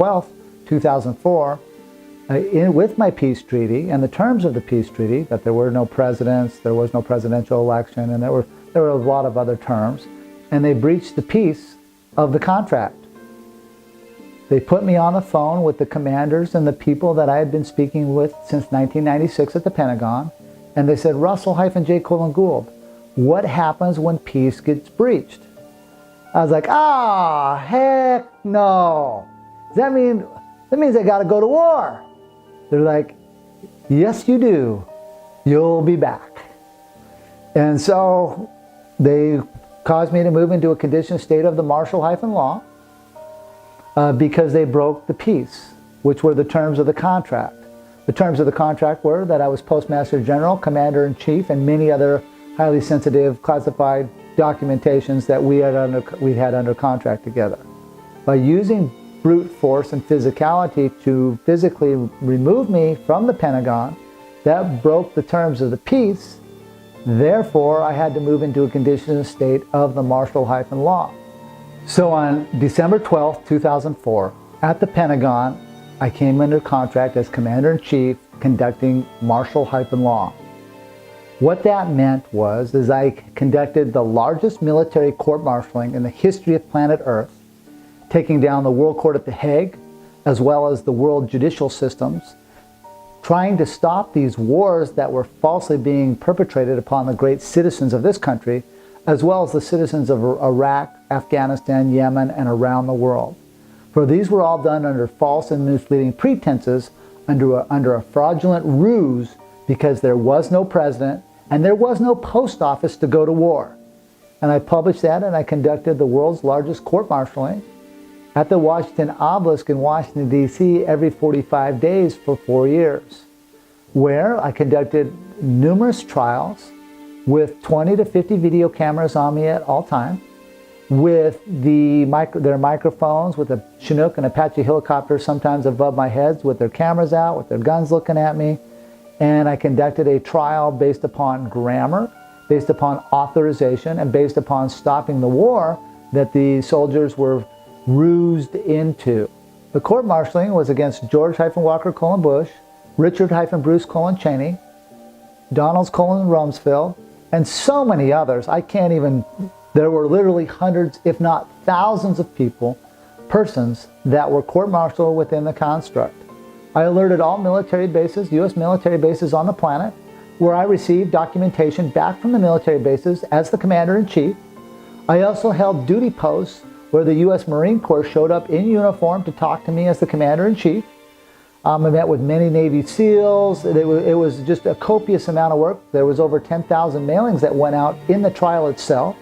12th, 2004, with my peace treaty and the terms of the peace treaty, that there were no presidents, there was no presidential election, and there were a lot of other terms, and they breached the peace of the contract. They put me on the phone with the commanders and the people that I had been speaking with since 1996 at the Pentagon, and they said, Russell-J. Gould, what happens when peace gets breached? I was like, heck no. That means I got to go to war. They're like, yes, you do. You'll be back. And so they caused me to move into a conditioned state of the martial-law because they broke the peace, which were the terms of the contract. The terms of the contract were that I was Postmaster General, Commander-in-Chief, and many other highly sensitive classified documentations that we had under contract together. By using brute force and physicality to physically remove me from the Pentagon, that broke the terms of the peace. Therefore, I had to move into a conditioned state of the martial-law. So on December 12th, 2004, at the Pentagon, I came under contract as Commander-in-Chief conducting martial-law. What that meant is I conducted the largest military court-martialing in the history of planet Earth, taking down the World Court at The Hague, as well as the world judicial systems, trying to stop these wars that were falsely being perpetrated upon the great citizens of this country, as well as the citizens of Iraq, Afghanistan, Yemen, and around the world. For these were all done under false and misleading pretenses, under a fraudulent ruse, because there was no president and there was no post office to go to war. And I published that, and I conducted the world's largest court-martialing at the Washington Obelisk in Washington, D.C. every 45 days for 4 years, where I conducted numerous trials with 20 to 50 video cameras on me at all times, with their microphones, with a Chinook and Apache helicopter sometimes above my heads, with their cameras out, with their guns looking at me. And I conducted a trial based upon grammar, based upon authorization, and based upon stopping the war that the soldiers were rused into. The court-martialing was against George-Walker Bush, Richard-Bruce Cheney, Donald Rumsfeld, and so many others. There were literally hundreds, if not thousands of persons that were court-martialed within the construct. I alerted all military bases, U.S. military bases on the planet, where I received documentation back from the military bases as the Commander-in-Chief. I also held duty posts where the U.S. Marine Corps showed up in uniform to talk to me as the Commander-in-Chief. I met with many Navy SEALs. It was just a copious amount of work. There was over 10,000 mailings that went out in the trial itself.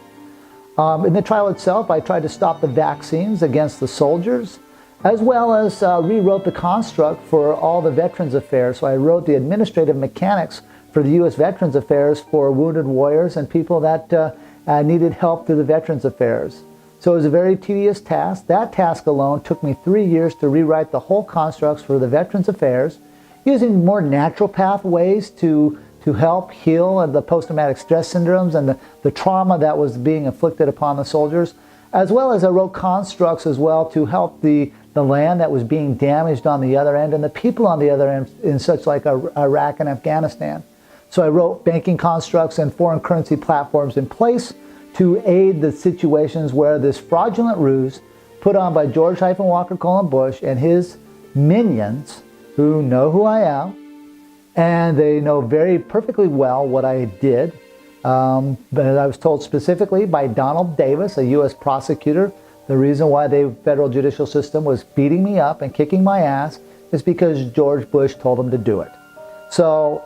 In the trial itself, I tried to stop the vaccines against the soldiers, as well as rewrote the construct for all the Veterans Affairs. So I wrote the administrative mechanics for the U.S. Veterans Affairs for wounded warriors and people that needed help through the Veterans Affairs. So it was a very tedious task. That task alone took me 3 years to rewrite the whole constructs for the Veterans Affairs, using more natural pathways to help heal the post-traumatic stress syndromes and the trauma that was being inflicted upon the soldiers, as well as I wrote constructs as well to help the land that was being damaged on the other end and the people on the other end in such like Iraq and Afghanistan. So I wrote banking constructs and foreign currency platforms in place to aid the situations where this fraudulent ruse put on by George-Walker Bush and his minions, who know who I am, and they know very perfectly well what I did. But I was told specifically by Donald Davis, a U.S. prosecutor, the reason why the federal judicial system was beating me up and kicking my ass is because George Bush told them to do it. So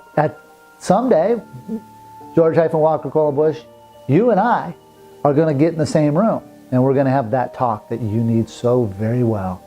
someday, George-Walker Bush, you and I are going to get in the same room, and we're going to have that talk that you need so very well.